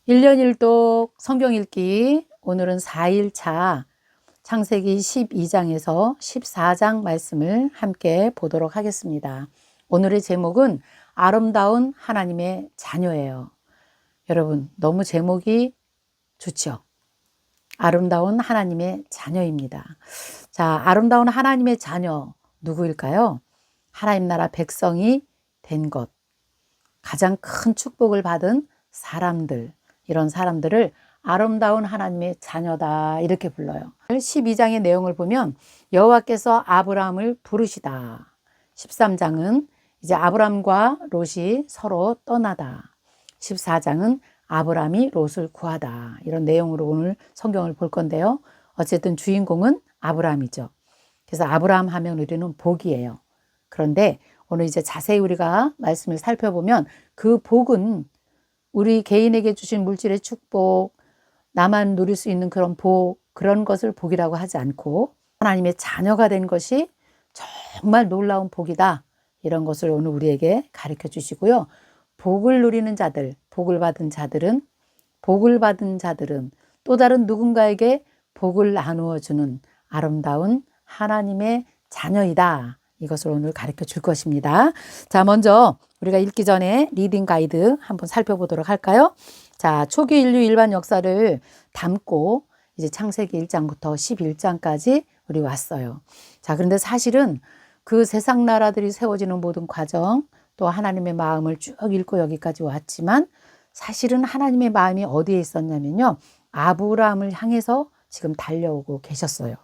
1년 1독 성경 읽기 오늘은 4일차 창세기 12장에서 14장 말씀을 함께 보도록 하겠습니다. 오늘의 제목은 아름다운 하나님의 자녀예요. 여러분 너무 제목이 좋죠? 아름다운 하나님의 자녀입니다. 자, 아름다운 하나님의 자녀 누구일까요? 하나님 나라 백성이 된 것, 가장 큰 축복을 받은 사람들, 이런 사람들을 아름다운 하나님의 자녀다 이렇게 불러요. 12장의 내용을 보면 여호와께서 아브라함을 부르시다. 13장은 이제 아브라함과 롯이 서로 떠나다. 14장은 아브라함이 롯을 구하다. 이런 내용으로 오늘 성경을 볼 건데요. 어쨌든 주인공은 아브라함이죠. 그래서 아브라함 하면 우리는 복이에요. 그런데 오늘 이제 자세히 우리가 말씀을 살펴보면 그 복은 우리 개인에게 주신 물질의 축복, 나만 누릴 수 있는 그런 복, 그런 것을 복이라고 하지 않고 하나님의 자녀가 된 것이 정말 놀라운 복이다. 이런 것을 오늘 우리에게 가르쳐 주시고요. 복을 누리는 자들, 복을 받은 자들은 또 다른 누군가에게 복을 나누어 주는 아름다운 하나님의 자녀이다. 이것을 오늘 가르쳐 줄 것입니다. 자, 먼저 우리가 읽기 전에 리딩 가이드 한번 살펴보도록 할까요? 자, 초기 인류 일반 역사를 담고 이제 창세기 1장부터 11장까지 우리 왔어요. 자, 그런데 사실은 그 세상 나라들이 세워지는 모든 과정, 또 하나님의 마음을 쭉 읽고 여기까지 왔지만 사실은 하나님의 마음이 어디에 있었냐면요. 아브라함을 향해서 지금 달려오고 계셨어요.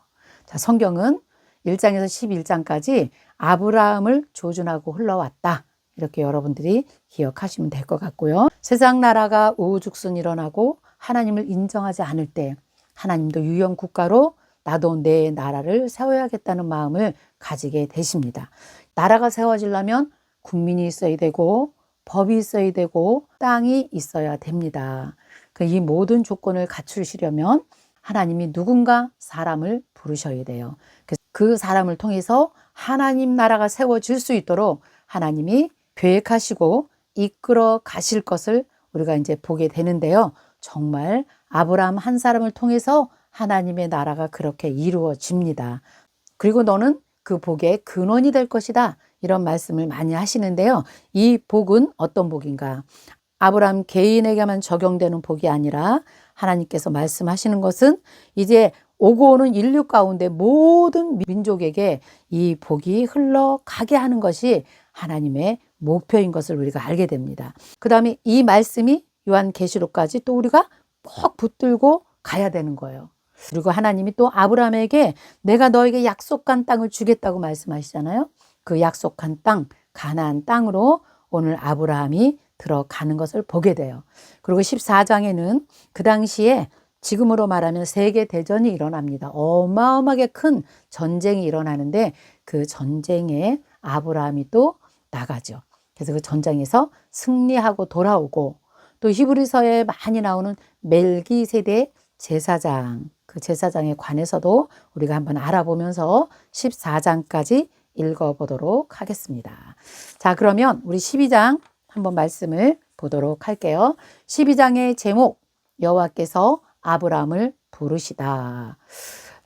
자, 성경은 1장에서 11장까지 아브라함을 조준하고 흘러왔다. 이렇게 여러분들이 기억하시면 될 것 같고요. 세상 나라가 우후죽순 일어나고 하나님을 인정하지 않을 때 하나님도 유형 국가로 나도 내 나라를 세워야겠다는 마음을 가지게 되십니다. 나라가 세워지려면 국민이 있어야 되고 법이 있어야 되고 땅이 있어야 됩니다. 이 모든 조건을 갖추시려면 하나님이 누군가 사람을 부르셔야 돼요. 그 사람을 통해서 하나님 나라가 세워질 수 있도록 하나님이 계획하시고 이끌어 가실 것을 우리가 이제 보게 되는데요. 정말 아브라함 한 사람을 통해서 하나님의 나라가 그렇게 이루어집니다. 그리고 너는 그 복의 근원이 될 것이다. 이런 말씀을 많이 하시는데요. 이 복은 어떤 복인가? 아브라함 개인에게만 적용되는 복이 아니라 하나님께서 말씀하시는 것은 이제 오고 오는 인류 가운데 모든 민족에게 이 복이 흘러가게 하는 것이 하나님의 목표인 것을 우리가 알게 됩니다. 그 다음에 이 말씀이 요한계시록까지 또 우리가 꼭 붙들고 가야 되는 거예요. 그리고 하나님이 또 아브라함에게 내가 너에게 약속한 땅을 주겠다고 말씀하시잖아요. 그 약속한 땅, 가나안 땅으로 오늘 아브라함이 들어가는 것을 보게 돼요. 그리고 14장에는 그 당시에 지금으로 말하면 세계대전이 일어납니다. 어마어마하게 큰 전쟁이 일어나는데 그 전쟁에 아브라함이 또 나가죠. 그래서 그 전쟁에서 승리하고 돌아오고 또 히브리서에 많이 나오는 멜기세덱 제사장, 그 제사장에 관해서도 우리가 한번 알아보면서 14장까지 읽어보도록 하겠습니다. 자, 그러면 우리 12장 한번 말씀을 보도록 할게요. 12장의 제목, 여호와께서 아브라함을 부르시다.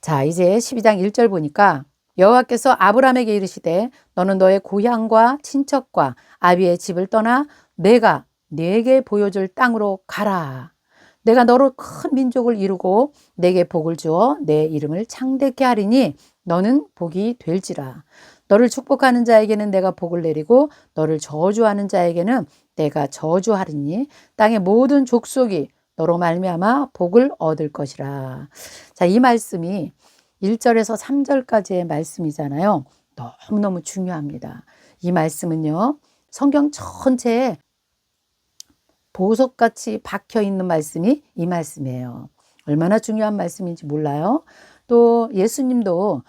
자, 이제 12장 1절 보니까 여호와께서 아브라함에게 이르시되 너는 너의 고향과 친척과 아비의 집을 떠나 내가 네게 보여줄 땅으로 가라. 내가 너로 큰 민족을 이루고 내게 복을 주어 내 이름을 창대케 하리니 너는 복이 될지라. 너를 축복하는 자에게는 내가 복을 내리고 너를 저주하는 자에게는 내가 저주하리니 땅의 모든 족속이 너로 말미암아 복을 얻을 것이라. 자, 이 말씀이 1절에서 3절까지의 말씀이잖아요. 너무너무 중요합니다. 이 말씀은요, 성경 전체에 보석같이 박혀 있는 말씀이 이 말씀이에요. 얼마나 중요한 말씀인지 몰라요. 또 예수님도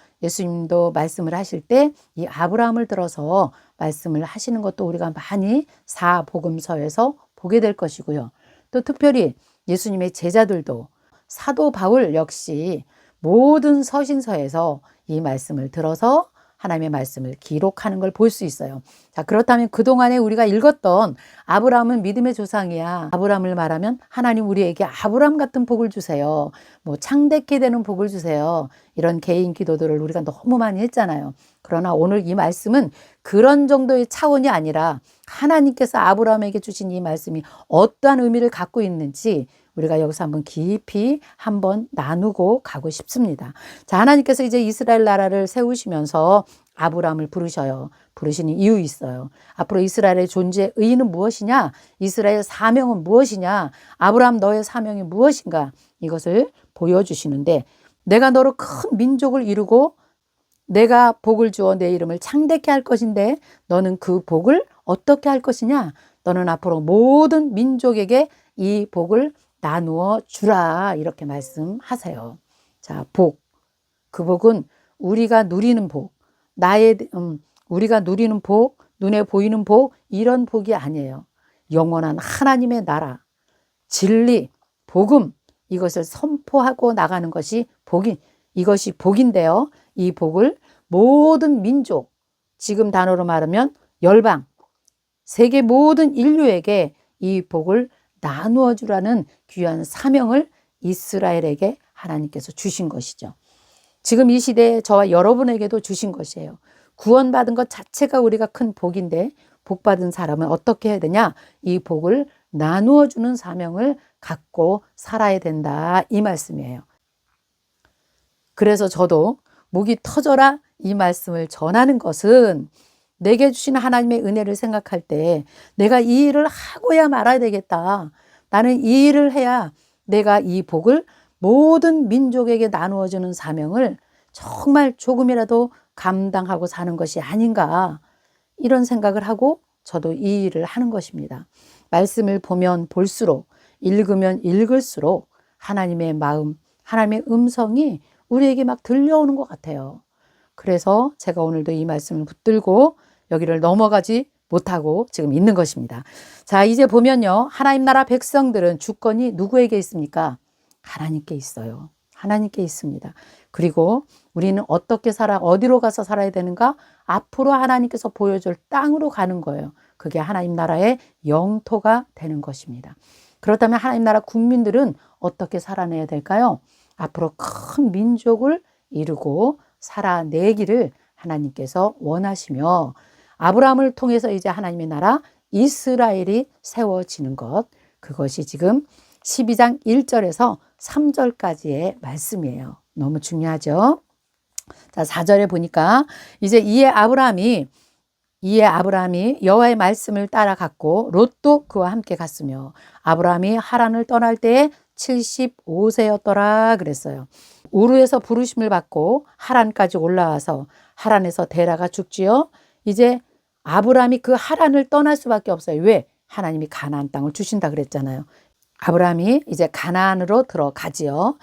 말씀을 하실 때 이 아브라함을 들어서 말씀을 하시는 것도 우리가 많이 사복음서에서 보게 될 것이고요. 또 특별히 예수님의 제자들도 사도 바울 역시 모든 서신서에서 이 말씀을 들어서 하나님의 말씀을 기록하는 걸 볼 수 있어요. 자, 그렇다면 그동안에 우리가 읽었던 아브라함은 믿음의 조상이야. 아브라함을 말하면 하나님 우리에게 아브라함 같은 복을 주세요. 뭐 창대케 되는 복을 주세요. 이런 개인 기도들을 우리가 너무 많이 했잖아요. 그러나 오늘 이 말씀은 그런 정도의 차원이 아니라 하나님께서 아브라함에게 주신 이 말씀이 어떠한 의미를 갖고 있는지 우리가 여기서 한번 깊이 한번 나누고 가고 싶습니다. 자, 하나님께서 이제 이스라엘 나라를 세우시면서 아브라함을 부르셔요. 부르시는 이유 있어요. 앞으로 이스라엘의 존재의 의의는 무엇이냐? 이스라엘 사명은 무엇이냐? 아브라함 너의 사명이 무엇인가? 이것을 보여주시는데 내가 너로 큰 민족을 이루고 내가 복을 주어 내 이름을 창대케 할 것인데 너는 그 복을 어떻게 할 것이냐? 너는 앞으로 모든 민족에게 이 복을 나누어 주라 이렇게 말씀하세요. 자, 복. 그 복은 우리가 누리는 복. 우리가 누리는 복, 눈에 보이는 복 이런 복이 아니에요. 영원한 하나님의 나라, 진리, 복음 이것을 선포하고 나가는 것이 이것이 복인데요. 이 복을 모든 민족, 지금 단어로 말하면 열방, 세계 모든 인류에게 이 복을 나누어 주라는 귀한 사명을 이스라엘에게 하나님께서 주신 것이죠. 지금 이 시대에 저와 여러분에게도 주신 것이에요. 구원받은 것 자체가 우리가 큰 복인데 복받은 사람은 어떻게 해야 되냐? 이 복을 나누어 주는 사명을 갖고 살아야 된다 이 말씀이에요. 그래서 저도 목이 터져라 이 말씀을 전하는 것은 내게 주신 하나님의 은혜를 생각할 때 내가 이 일을 하고야 말아야 되겠다. 나는 이 일을 해야 내가 이 복을 모든 민족에게 나누어 주는 사명을 정말 조금이라도 감당하고 사는 것이 아닌가 이런 생각을 하고 저도 이 일을 하는 것입니다. 말씀을 보면 볼수록 읽으면 읽을수록 하나님의 마음, 하나님의 음성이 우리에게 막 들려오는 것 같아요. 그래서 제가 오늘도 이 말씀을 붙들고 여기를 넘어가지 못하고 지금 있는 것입니다. 자, 이제 보면요. 하나님 나라 백성들은 주권이 누구에게 있습니까? 하나님께 있어요. 하나님께 있습니다. 그리고 우리는 어떻게 어디로 가서 살아야 되는가? 앞으로 하나님께서 보여줄 땅으로 가는 거예요. 그게 하나님 나라의 영토가 되는 것입니다. 그렇다면 하나님 나라 국민들은 어떻게 살아내야 될까요? 앞으로 큰 민족을 이루고 살아내기를 하나님께서 원하시며 아브라함을 통해서 이제 하나님의 나라 이스라엘이 세워지는 것, 그것이 지금 12장 1절에서 3절까지의 말씀이에요. 너무 중요하죠? 자, 4절에 보니까 이제 이에 아브라함이 여호와의 말씀을 따라갔고 롯도 그와 함께 갔으며 아브라함이 하란을 떠날 때에 75세였더라 그랬어요. 우르에서 부르심을 받고 하란까지 올라와서 하란에서 데라가 죽지요. 이제 아브라함이 그 하란을 떠날 수밖에 없어요. 왜? 하나님이 가나안 땅을 주신다 그랬잖아요. 아브라함이 이제 가나안으로 들어가지요.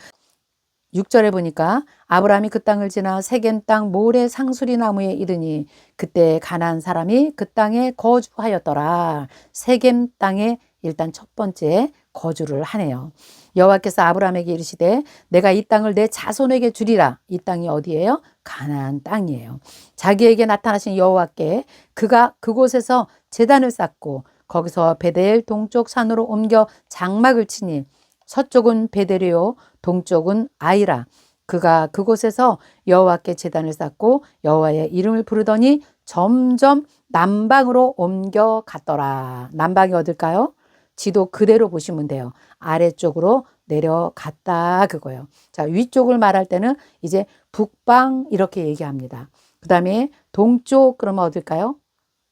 6절에 보니까 아브라함이 그 땅을 지나 세겜 땅 모래 상수리 나무에 이르니 그때 가나안 사람이 그 땅에 거주하였더라. 세겜 땅에 일단 첫 번째 거주를 하네요. 여호와께서 아브라함에게 이르시되 내가 이 땅을 내 자손에게 주리라. 이 땅이 어디예요? 가나안 땅이에요. 자기에게 나타나신 여호와께 그가 그곳에서 제단을 쌓고 거기서 베델 동쪽 산으로 옮겨 장막을 치니 서쪽은 베델이요 동쪽은 아이라. 그가 그곳에서 여호와께 제단을 쌓고 여호와의 이름을 부르더니 점점 남방으로 옮겨갔더라. 남방이 어딜까요? 지도 그대로 보시면 돼요. 아래쪽으로 내려갔다 그거예요. 자, 위쪽을 말할 때는 이제 북방 이렇게 얘기합니다. 그 다음에 동쪽 그러면 어딜까요?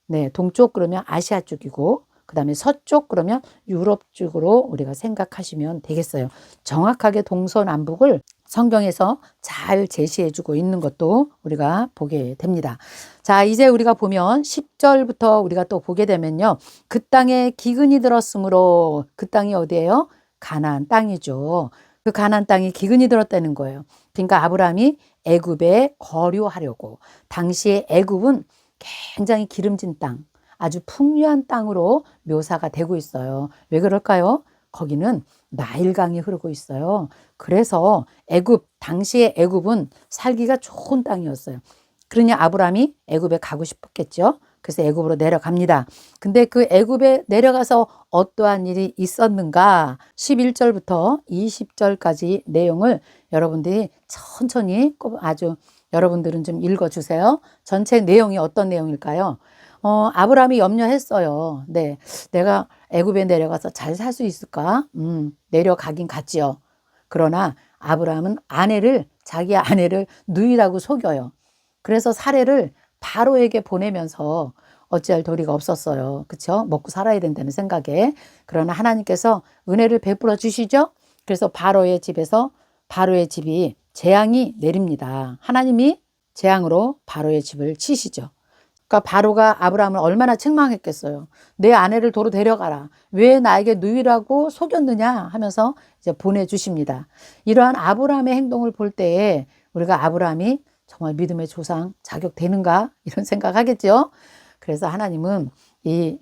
네, 동쪽 그러면 아시아 쪽이고 그 다음에 서쪽 그러면 유럽 쪽으로 우리가 생각하시면 되겠어요. 정확하게 동서남북을 성경에서 잘 제시해주고 있는 것도 우리가 보게 됩니다. 자, 이제 우리가 보면 10절부터 우리가 또 보게 되면요. 그 땅에 기근이 들었으므로 그 땅이 어디예요? 가나안 땅이죠. 그 가나안 땅이 기근이 들었다는 거예요. 그러니까 아브라함이 애굽에 거류하려고 당시에 애굽은 굉장히 기름진 땅, 아주 풍요한 땅으로 묘사가 되고 있어요. 왜 그럴까요? 거기는 나일강이 흐르고 있어요. 그래서 당시의 애굽은 살기가 좋은 땅이었어요. 그러니 아브라함이 애굽에 가고 싶었겠죠. 그래서 애굽으로 내려갑니다. 근데 그 애굽에 내려가서 어떠한 일이 있었는가 11절부터 20절까지 내용을 여러분들이 천천히 꼭 아주 여러분들은 좀 읽어주세요. 전체 내용이 어떤 내용일까요? 아브라함이 염려했어요. 네, 내가 애굽에 내려가서 잘 살 수 있을까? 내려가긴 갔지요. 그러나 아브라함은 자기 아내를 누이라고 속여요. 그래서 사례를 바로에게 보내면서 어찌할 도리가 없었어요. 그렇죠? 먹고 살아야 된다는 생각에. 그러나 하나님께서 은혜를 베풀어 주시죠. 그래서 바로의 집이 재앙이 내립니다. 하나님이 재앙으로 바로의 집을 치시죠. 그러니까 바로가 아브라함을 얼마나 책망했겠어요. 내 아내를 도로 데려가라. 왜 나에게 누이라고 속였느냐 하면서 이제 보내주십니다. 이러한 아브라함의 행동을 볼 때에 우리가 아브라함이 정말 믿음의 조상 자격되는가 이런 생각하겠죠. 그래서 하나님은 이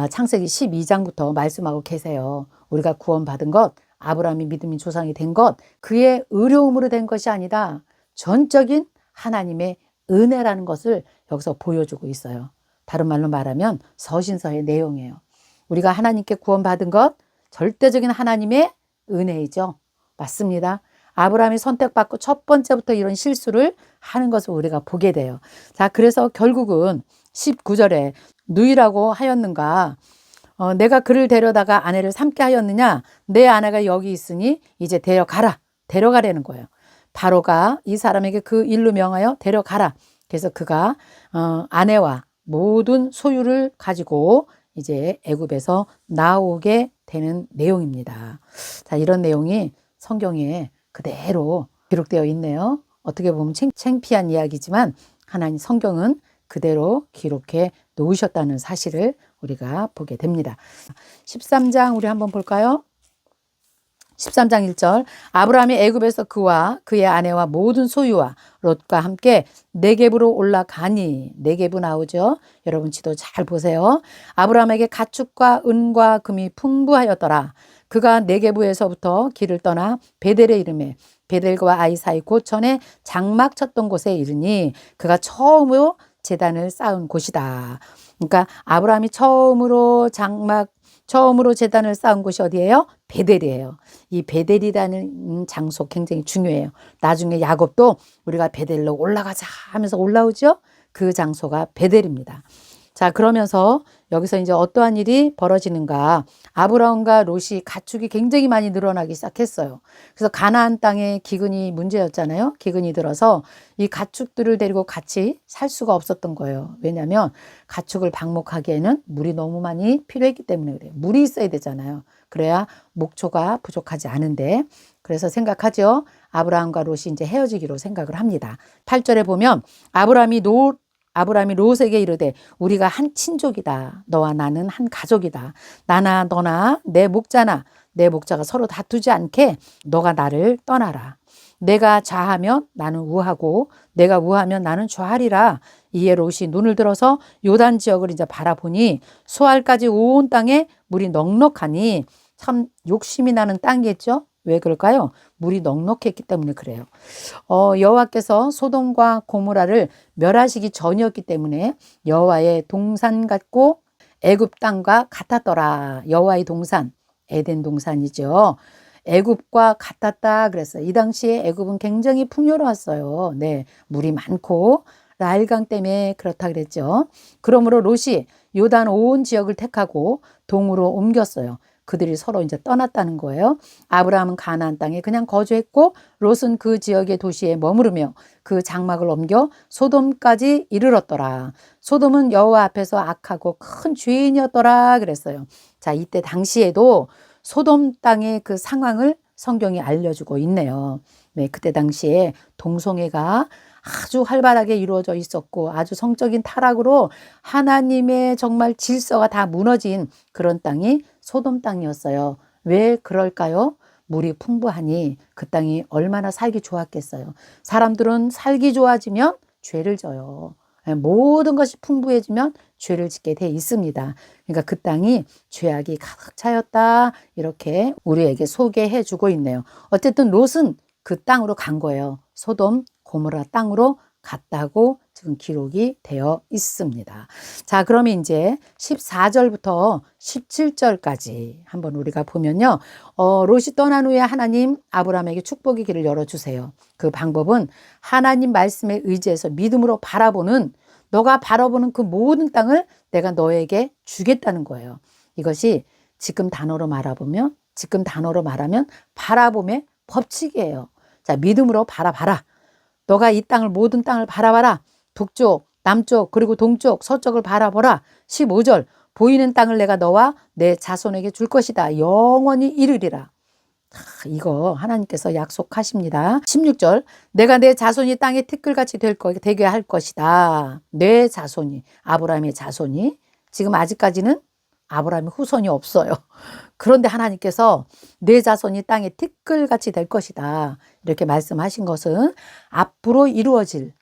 창세기 12장부터 말씀하고 계세요. 우리가 구원받은 것, 아브라함이 믿음의 조상이 된 것, 그의 의로움으로 된 것이 아니다. 전적인 하나님의 은혜라는 것을 여기서 보여주고 있어요. 다른 말로 말하면 서신서의 내용이에요. 우리가 하나님께 구원받은 것, 절대적인 하나님의 은혜이죠. 맞습니다. 아브라함이 선택받고 첫 번째부터 이런 실수를 하는 것을 우리가 보게 돼요. 자, 그래서 결국은 19절에 누이라고 하였는가? 내가 그를 데려다가 아내를 삼게 하였느냐? 내 아내가 여기 있으니 이제 데려가라는 거예요. 바로가 이 사람에게 그 일로 명하여 데려가라. 그래서 그가 아내와 모든 소유를 가지고 이제 애굽에서 나오게 되는 내용입니다. 자, 이런 내용이 성경에 그대로 기록되어 있네요. 어떻게 보면 창피한 이야기지만 하나님 성경은 그대로 기록해 놓으셨다는 사실을 우리가 보게 됩니다. 13장 우리 한번 볼까요? 13장 1절 아브라함이 애굽에서 그와 그의 아내와 모든 소유와 롯과 함께 네겝으로 올라가니 네겝이 나오죠. 여러분 지도 잘 보세요. 아브라함에게 가축과 은과 금이 풍부하였더라. 그가 네겝에서부터 길을 떠나 베델에 이르매 베델과 아이 사이 고천에 장막 쳤던 곳에 이르니 그가 처음으로 제단을 쌓은 곳이다. 그러니까 아브라함이 처음으로 제단을 쌓은 곳이 어디예요? 베델이에요. 이 베델이라는 장소 굉장히 중요해요. 나중에 야곱도 우리가 베델로 올라가자 하면서 올라오죠. 그 장소가 베델입니다. 자, 그러면서 여기서 이제 어떠한 일이 벌어지는가? 아브라함과 롯이 가축이 굉장히 많이 늘어나기 시작했어요. 그래서 가나안 땅에 기근이 문제였잖아요. 기근이 들어서 이 가축들을 데리고 같이 살 수가 없었던 거예요. 왜냐하면 가축을 방목하기에는 물이 너무 많이 필요했기 때문에 그래요. 물이 있어야 되잖아요. 그래야 목초가 부족하지 않은데 그래서 생각하죠. 아브라함과 롯이 이제 헤어지기로 생각을 합니다. 8절에 보면 아브라함이 롯에게 이르되 우리가 한 친족이다. 너와 나는 한 가족이다. 나나 너나 내 목자나 내 목자가 서로 다투지 않게 너가 나를 떠나라. 내가 좌하면 나는 우하고 내가 우하면 나는 좌하리라. 이에 롯이 눈을 들어서 요단 지역을 이제 바라보니 수알까지 온 땅에 물이 넉넉하니 참 욕심이 나는 땅이겠죠. 왜 그럴까요? 물이 넉넉했기 때문에 그래요. 여호와께서 소돔과 고모라를 멸하시기 전이었기 때문에 여호와의 동산 같고 애굽 땅과 같았더라. 여호와의 동산, 에덴 동산이죠. 애굽과 같았다 그랬어요. 이 당시에 애굽은 굉장히 풍요로웠어요. 네, 물이 많고 라일강 때문에 그렇다 그랬죠. 그러므로 롯이 요단 온 지역을 택하고 동으로 옮겼어요. 그들이 서로 이제 떠났다는 거예요. 아브라함은 가나안 땅에 그냥 거주했고 롯은 그 지역의 도시에 머무르며 그 장막을 옮겨 소돔까지 이르렀더라. 소돔은 여호와 앞에서 악하고 큰 죄인이었더라 그랬어요. 자, 이때 당시에도 소돔 땅의 그 상황을 성경이 알려주고 있네요. 네, 그때 당시에 동성애가 아주 활발하게 이루어져 있었고 아주 성적인 타락으로 하나님의 정말 질서가 다 무너진 그런 땅이 소돔 땅이었어요. 왜 그럴까요? 물이 풍부하니 그 땅이 얼마나 살기 좋았겠어요. 사람들은 살기 좋아지면 죄를 져요. 모든 것이 풍부해지면 죄를 짓게 돼 있습니다. 그러니까 그 땅이 죄악이 가득 차였다 이렇게 우리에게 소개해 주고 있네요. 어쨌든 롯은 그 땅으로 간 거예요. 소돔 고모라 땅으로 갔다고 지금 기록이 되어 있습니다. 자, 그러면 이제 14절부터 17절까지 한번 우리가 보면요. 롯이 떠난 후에 하나님 아브라함에게 축복의 길을 열어주세요. 그 방법은 하나님 말씀에 의지해서 믿음으로 바라보는, 너가 바라보는 그 모든 땅을 내가 너에게 주겠다는 거예요. 이것이 지금 단어로 말하면 바라봄의 법칙이에요. 자, 믿음으로 바라봐라. 너가 이 땅을, 모든 땅을 바라봐라. 북쪽, 남쪽, 그리고 동쪽, 서쪽을 바라보라. 15절, 보이는 땅을 내가 너와 내 자손에게 줄 것이다. 영원히 이르리라. 이거 하나님께서 약속하십니다. 16절, 내가 내 자손이 땅에 티끌같이 되게 할 것이다. 내 자손이, 아브라함의 자손이, 지금 아직까지는 아브라함의 후손이 없어요. 그런데 하나님께서 내 자손이 땅에 티끌같이 될 것이다. 이렇게 말씀하신 것은 앞으로 이루어질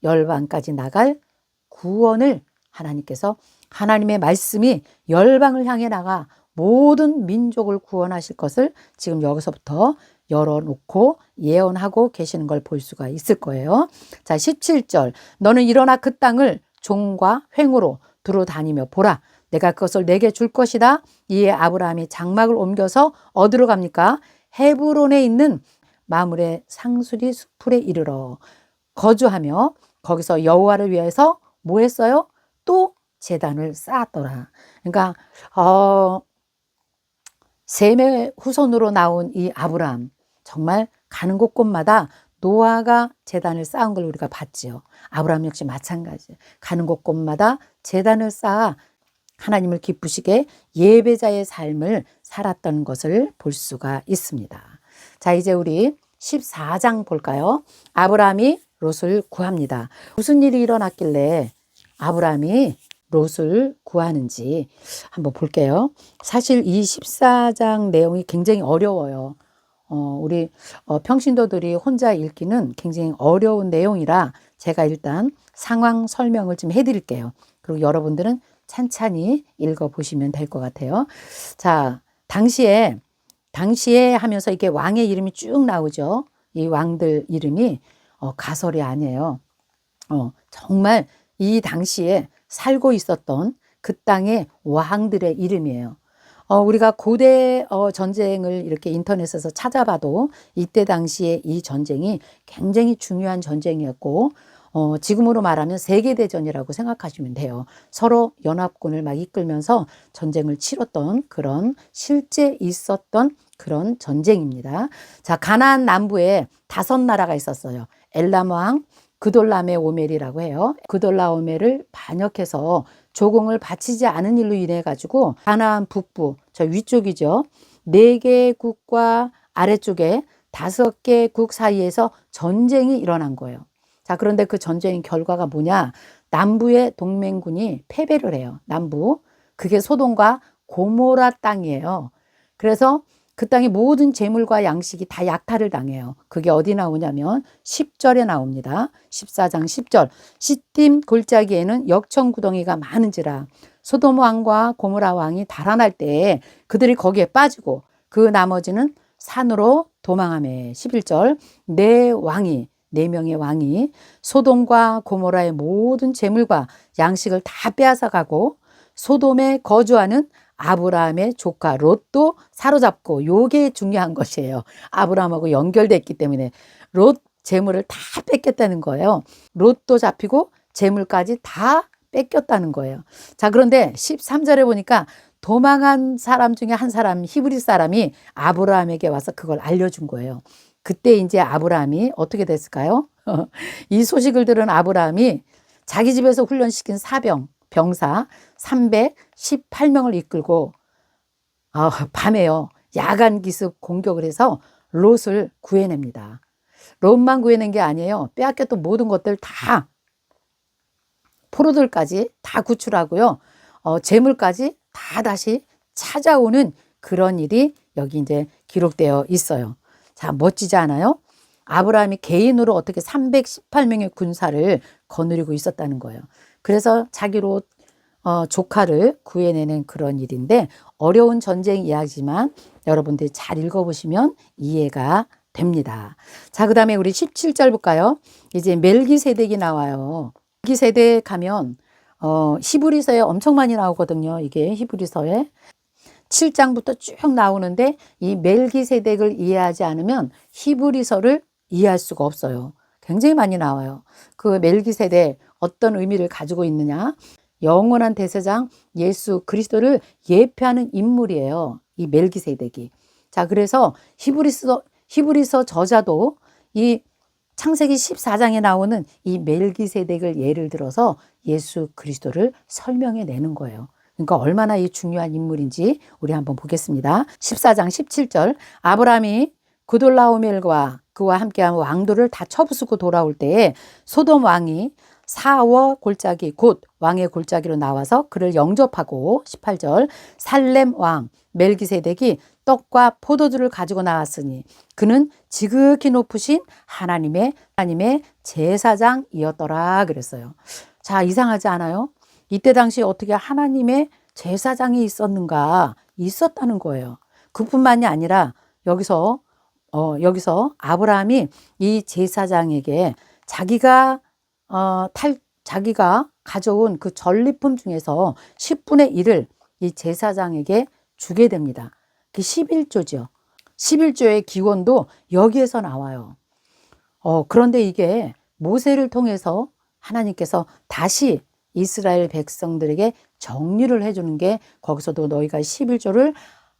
열방까지 나갈 구원을 하나님께서, 하나님의 말씀이 열방을 향해 나가 모든 민족을 구원하실 것을 지금 여기서부터 열어놓고 예언하고 계시는 걸 볼 수가 있을 거예요. 자, 17절, 너는 일어나 그 땅을 종과 횡으로 두루 다니며 보라. 내가 그것을 내게 줄 것이다. 이에 아브라함이 장막을 옮겨서 어디로 갑니까? 헤브론에 있는 마므레 상수리 수풀에 이르러 거주하며 거기서 여호와를 위해서 뭐 했어요? 또 제단을 쌓았더라. 그러니까 셈의 후손으로 나온 이 아브라함, 정말 가는 곳곳마다 노아가 제단을 쌓은 걸 우리가 봤지요. 아브라함 역시 마찬가지. 가는 곳곳마다 제단을 쌓아 하나님을 기쁘시게 예배자의 삶을 살았던 것을 볼 수가 있습니다. 자, 이제 우리 14장 볼까요? 아브라함이 롯을 구합니다. 무슨 일이 일어났길래 아브라함이 롯을 구하는지 한번 볼게요. 사실 이 14장 내용이 굉장히 어려워요. 우리 평신도들이 혼자 읽기는 굉장히 어려운 내용이라 제가 일단 상황 설명을 좀 해드릴게요. 그리고 여러분들은 찬찬히 읽어보시면 될 것 같아요. 자, 당시에 하면서 이게 왕의 이름이 쭉 나오죠. 이 왕들 이름이 가설이 아니에요. 정말 이 당시에 살고 있었던 그 땅의 왕들의 이름이에요. 우리가 고대 전쟁을 이렇게 인터넷에서 찾아봐도 이때 당시에 이 전쟁이 굉장히 중요한 전쟁이었고, 지금으로 말하면 세계대전이라고 생각하시면 돼요. 서로 연합군을 막 이끌면서 전쟁을 치렀던 그런, 실제 있었던 그런 전쟁입니다. 자, 가나안 남부에 5나라가 있었어요. 엘람 왕 그돌라메 오멜이라고 해요. 그돌라오멜을 반역해서 조공을 바치지 않은 일로 인해 가지고 가나안 북부, 저 위쪽이죠. 4개 국과 아래쪽에 5개 국 사이에서 전쟁이 일어난 거예요. 자, 그런데 그 전쟁의 결과가 뭐냐? 남부의 동맹군이 패배를 해요. 남부. 그게 소돔과 고모라 땅이에요. 그래서 그 땅의 모든 재물과 양식이 다 약탈을 당해요. 그게 어디 나오냐면 10절에 나옵니다. 14장 10절. 시딤 골짜기에는 역청구덩이가 많은지라 소돔 왕과 고모라 왕이 달아날 때에 그들이 거기에 빠지고 그 나머지는 산으로 도망하매. 11절. 네 명의 왕이 소돔과 고모라의 모든 재물과 양식을 다 빼앗아 가고 소돔에 거주하는 아브라함의 조카 롯도 사로잡고, 요게 중요한 것이에요. 아브라함하고 연결됐기 때문에 롯 재물을 다 뺏겼다는 거예요. 롯도 잡히고 재물까지 다 뺏겼다는 거예요. 자, 그런데 13절에 보니까 도망한 사람 중에 한 사람, 히브리 사람이 아브라함에게 와서 그걸 알려준 거예요. 그때 이제 아브라함이 어떻게 됐을까요? 이 소식을 들은 아브라함이 자기 집에서 훈련시킨 병사 318명을 이끌고 밤에요. 야간 기습 공격을 해서 롯을 구해냅니다. 롯만 구해낸 게 아니에요. 빼앗겼던 모든 것들 다, 포로들까지 다 구출하고요. 재물까지 다 다시 찾아오는 그런 일이 여기 이제 기록되어 있어요. 자, 멋지지 않아요? 아브라함이 개인으로 어떻게 318명의 군사를 거느리고 있었다는 거예요. 그래서 자기 롯 조카를 구해내는 그런 일인데, 어려운 전쟁 이야기지만 여러분들이 잘 읽어보시면 이해가 됩니다. 자, 그 다음에 우리 17절 볼까요? 이제 멜기세덱이 나와요. 멜기세덱 가면 히브리서에 엄청 많이 나오거든요. 이게 히브리서에 7장부터 쭉 나오는데 이 멜기세덱을 이해하지 않으면 히브리서를 이해할 수가 없어요. 굉장히 많이 나와요. 그 멜기세덱 어떤 의미를 가지고 있느냐? 영원한 대제사장 예수 그리스도를 예표하는 인물이에요. 이 멜기세덱이. 자, 그래서 히브리서 저자도 이 창세기 14장에 나오는 이 멜기세덱을 예를 들어서 예수 그리스도를 설명해 내는 거예요. 그러니까 얼마나 이 중요한 인물인지 우리 한번 보겠습니다. 14장 17절 아브라함이 그돌라오멜과 그와 함께한 왕들을 다 쳐부수고 돌아올 때에 소돔 왕이 사워 골짜기 곧 왕의 골짜기로 나와서 그를 영접하고 18절 살렘 왕 멜기세덱이 떡과 포도주를 가지고 나왔으니 그는 지극히 높으신 하나님의 제사장이었더라 그랬어요. 자, 이상하지 않아요? 이때 당시 어떻게 하나님의 제사장이 있었는가? 있었다는 거예요. 그뿐만이 아니라 여기서 아브라함이 이 제사장에게 자기가 가져온 그 전리품 중에서 10분의 1을 이 제사장에게 주게 됩니다. 그 11조죠. 11조의 기원도 여기에서 나와요. 그런데 이게 모세를 통해서 하나님께서 다시 이스라엘 백성들에게 정리를 해주는 게 거기서도 너희가 11조를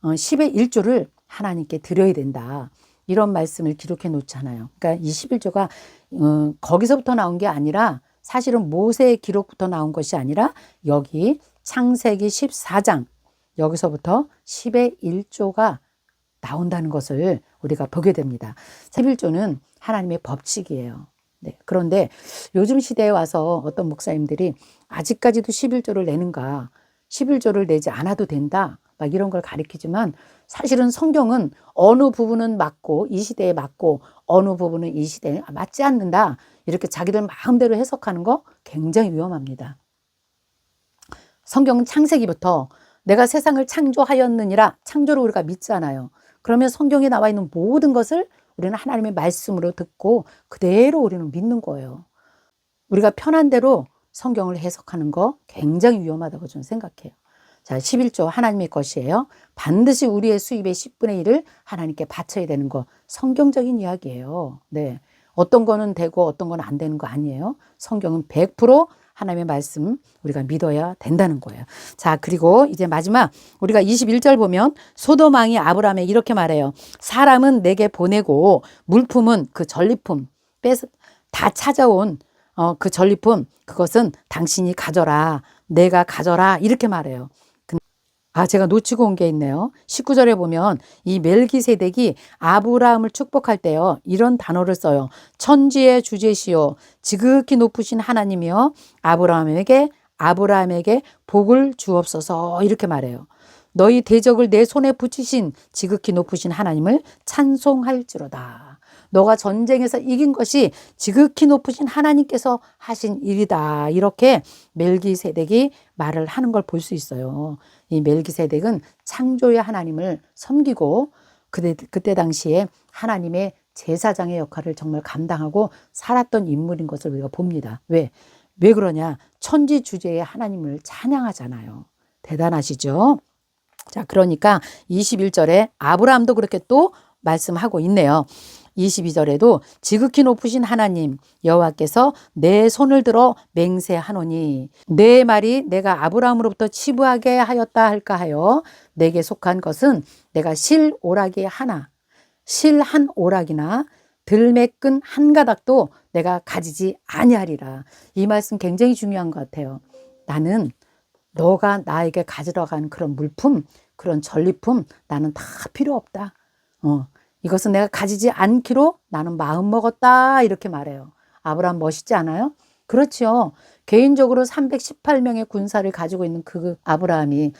10의 1조를 하나님께 드려야 된다. 이런 말씀을 기록해 놓잖아요. 그러니까 이 11조가 거기서부터 나온 게 아니라 사실은 모세의 기록부터 나온 것이 아니라 여기 창세기 14장 여기서부터 10의 1조가 나온다는 것을 우리가 보게 됩니다. 11조는 하나님의 법칙이에요. 네. 그런데 요즘 시대에 와서 어떤 목사님들이 아직까지도 11조를 내는가, 11조를 내지 않아도 된다, 막 이런 걸 가리키지만 사실은 성경은 어느 부분은 맞고 이 시대에 맞고 어느 부분은 이 시대에 맞지 않는다. 이렇게 자기들 마음대로 해석하는 거 굉장히 위험합니다. 성경은 창세기부터 내가 세상을 창조하였느니라 창조를 우리가 믿잖아요. 그러면 성경에 나와 있는 모든 것을 우리는 하나님의 말씀으로 듣고 그대로 우리는 믿는 거예요. 우리가 편한 대로 성경을 해석하는 거 굉장히 위험하다고 저는 생각해요. 자, 11조 하나님의 것이에요. 반드시 우리의 수입의 10분의 1을 하나님께 바쳐야 되는 거 성경적인 이야기예요. 네. 어떤 거는 되고 어떤 건 안 되는 거 아니에요. 성경은 100% 하나님의 말씀 우리가 믿어야 된다는 거예요. 자, 그리고 이제 마지막 우리가 21절 보면 소돔 왕이 아브라함에 이렇게 말해요. 사람은 내게 보내고 물품은 그 전리품 다 찾아온 그 전리품 그것은 당신이 가져라. 내가 가져라. 이렇게 말해요. 제가 놓치고 온 게 있네요. 19절에 보면 이 멜기세덱이 아브라함을 축복할 때요. 이런 단어를 써요. 천지의 주제시요 지극히 높으신 하나님이여 아브라함에게 복을 주옵소서 이렇게 말해요. 너희 대적을 내 손에 붙이신 지극히 높으신 하나님을 찬송할지로다. 너가 전쟁에서 이긴 것이 지극히 높으신 하나님께서 하신 일이다. 이렇게 멜기세덱이 말을 하는 걸 볼 수 있어요. 이 멜기세덱은 창조의 하나님을 섬기고 그때 당시에 하나님의 제사장의 역할을 정말 감당하고 살았던 인물인 것을 우리가 봅니다. 왜 그러냐? 천지 주제의 하나님을 찬양하잖아요. 대단하시죠? 자, 그러니까 21절에 아브라함도 그렇게 또 말씀하고 있네요. 22절에도 지극히 높으신 하나님 여호와께서 내 손을 들어 맹세하노니 내 말이 내가 아브라함으로부터 치부하게 하였다 할까 하여 내게 속한 것은 내가 실 한 오락이나 들매끈 한 가닥도 내가 가지지 아니하리라. 이 말씀 굉장히 중요한 것 같아요. 나는 너가 나에게 가지러 간 그런 물품, 그런 전리품 나는 다 필요 없다. 이것은 내가 가지지 않기로 나는 마음 먹었다 이렇게 말해요. 아브라함 멋있지 않아요? 그렇죠. 개인적으로 318명의 군사를 가지고 있는 그 아브라함이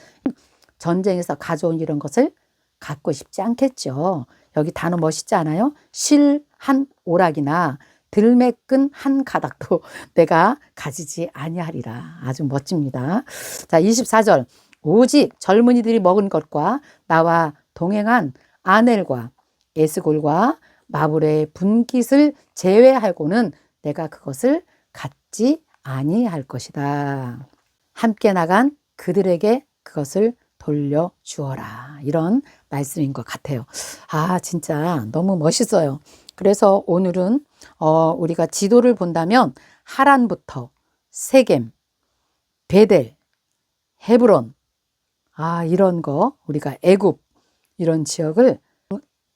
전쟁에서 가져온 이런 것을 갖고 싶지 않겠죠. 여기 단어 멋있지 않아요? 실 한 오락이나 들매끈 한 가닥도 내가 가지지 아니하리라. 아주 멋집니다. 자, 24절 오직 젊은이들이 먹은 것과 나와 동행한 아넬과 에스골과 마블의 분깃을 제외하고는 내가 그것을 갖지 아니할 것이다. 함께 나간 그들에게 그것을 돌려주어라. 이런 말씀인 것 같아요. 아, 진짜 너무 멋있어요. 그래서 오늘은 우리가 지도를 본다면 하란부터 세겜, 베델, 헤브론, 이런 거, 우리가 애굽, 이런 지역을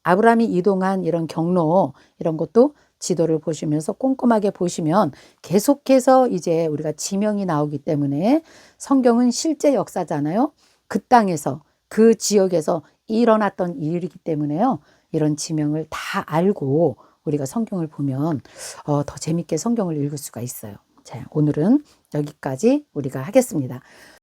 아브라함이 이동한 이런 경로, 이런 것도 지도를 보시면서 꼼꼼하게 보시면 계속해서 이제 우리가 지명이 나오기 때문에 성경은 실제 역사잖아요. 그 땅에서, 그 지역에서 일어났던 일이기 때문에요. 이런 지명을 다 알고 우리가 성경을 보면 더 재밌게 성경을 읽을 수가 있어요. 자, 오늘은 여기까지 우리가 하겠습니다.